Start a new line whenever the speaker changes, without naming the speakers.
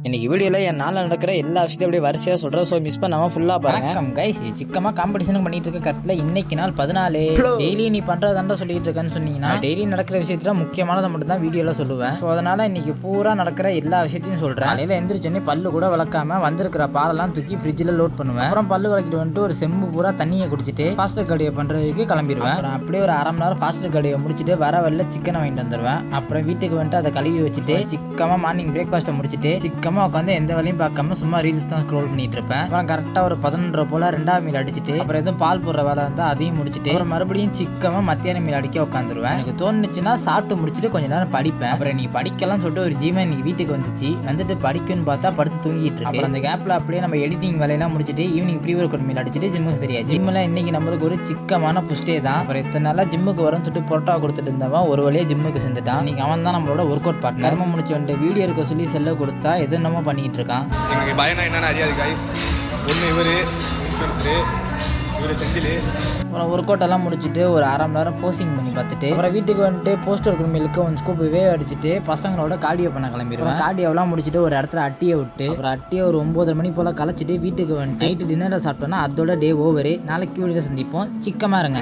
இன்னைக்கு வீடியோல என் நாளில் நடக்கிற எல்லா விஷயத்தையும் அப்படியே வரிசையாக சொல்கிறேன். ஸோ மிஸ் பண்ணாமல் ஃபுல்லாக பாருங்க.
வணக்கம் கைஸ், சிக்கமாக காம்படிஷனுக்கு பண்ணிட்டு இருக்க கட்டத்தில் இன்னைக்கு நாள் 14. டெய்லி நீ பண்ணுறதாண்டா சொல்லிட்டு இருக்கேன்னு சொன்னீங்கன்னா டெய்லி நடக்கிற விஷயத்துல முக்கியமானதை மட்டும் தான் வீடியோவில் சொல்லுவேன். ஸோ அதனால இன்னைக்கு பூரா நடக்கிற எல்லா விஷயத்தையும் சொல்கிறேன். காலையில் எந்திரிச்சோன்னே பல்லு கூட விளக்காம வந்திருக்கிற பாலெல்லாம் தூக்கி ஃப்ரிட்ஜில் லோட் பண்ணுவேன். அப்புறம் பல்லு விளக்கிட்டு வந்துட்டு ஒரு செம்பு பூரா தண்ணியை குடிச்சிட்டு ஃபாஸ்டர் கடையை பண்ணுறதுக்கு கிளம்பிடுவேன். அப்புறம் அப்படியே ஒரு அரை மணி நேரம் ஃபாஸ்டர் கடையை முடிச்சுட்டு வர வரல சிக்கனை வாங்கிட்டு வந்துடுவேன். அப்புறம் வீட்டுக்கு வந்துட்டு அதை கழுவி வச்சுட்டு சிக்கமாக மார்னிங் பிரேக்ஃபாஸ்ட்டை முடிச்சுட்டு சிக்கமாக உட்காந்து எந்த வேலையும் பார்க்காம சும்மா ரீல்ஸ் தான் ஸ்க்ரோல் பண்ணிட்டு இருப்பேன். அப்புறம் கரெக்டாக ஒரு 11:30 போல 2ஆவது மீல் அடிச்சுட்டு அப்புறம் எதுவும் பால் போடுற வேலை இருந்தால் அதையும் முடிச்சுட்டு அப்புறம் மறுபடியும் சிக்கமா மத்தியான மீல் அடிக்க உட்காந்துருவேன். எனக்கு தோணுச்சுன்னா சாப்பிட்டு முடிச்சுட்டு கொஞ்ச நேரம் படிப்பேன். அப்புறம் நீ படிக்கலாம் சொல்லிட்டு ஒரு ஜிமே இன்னைக்கு வீட்டுக்கு வந்துட்டு படிக்குன்னு பார்த்தா படுத்து தூங்கிட்டு இருக்கு. அப்புறம் அந்த கேப்ல அப்படியே நம்ம எடிட்டிங் வேலையெல்லாம் முடிச்சுட்டு evening pre workout meal அடிச்சுட்டு ஜிம்முக்கு சரியா. ஜிம்மில் இன்னைக்கு நம்மளுக்கு ஒரு சிக்கமான புஷ்டே தான். அப்புறம் இத்தனை நாளாக ஜிம்முக்கு வரும்னு சொல்லிட்டு பொரோட்டா கொடுத்துட்டு இருந்தவன் ஒரு வழியாக ஜிம்முக்கு செஞ்சுட்டான். இன்னைக்கு அவன் தான் நம்மளோட ஒர்க் அவுட் பார்ட்னர். கர்ம முடிச்சு வந்துட்டு வீடியோ இருக்க சொல்லி செல்ல கொடுத்தா எது என்னமோ பண்ணிட்டு இருக்கான்.
எனக்கு பயனா என்னன்னு அறியாது கைஸ். ஒன்று இவர் இன்ஃப்ளூயன்சரு, இவர் செந்தில்.
அப்புறம் ஒர்க் அவுட் எல்லாம் முடிச்சுட்டு ஒரு அரை மணி நேரம் போஸ்டிங் பண்ணி பார்த்துட்டு அப்புறம் வீட்டுக்கு வந்துட்டு போஸ்டர் மில்க்கு ஒன் ஸ்கூப் அடிச்சுட்டு பசங்களோட கார்டியோ பண்ண கிளம்பிடுவேன். கார்டியோலாம் முடிச்சுட்டு ஒரு இடத்துல அட்டியை விட்டு அப்புறம் அட்டியை ஒரு 9 மணி போல் கலைச்சிட்டு வீட்டுக்கு வந்துட்டு நைட்டு டின்னரை சாப்பிட்டோன்னா அதோட டே ஓவரு. நாளைக்கு வீடியோ சந்திப்போம். சிக்கமாக இருங்க.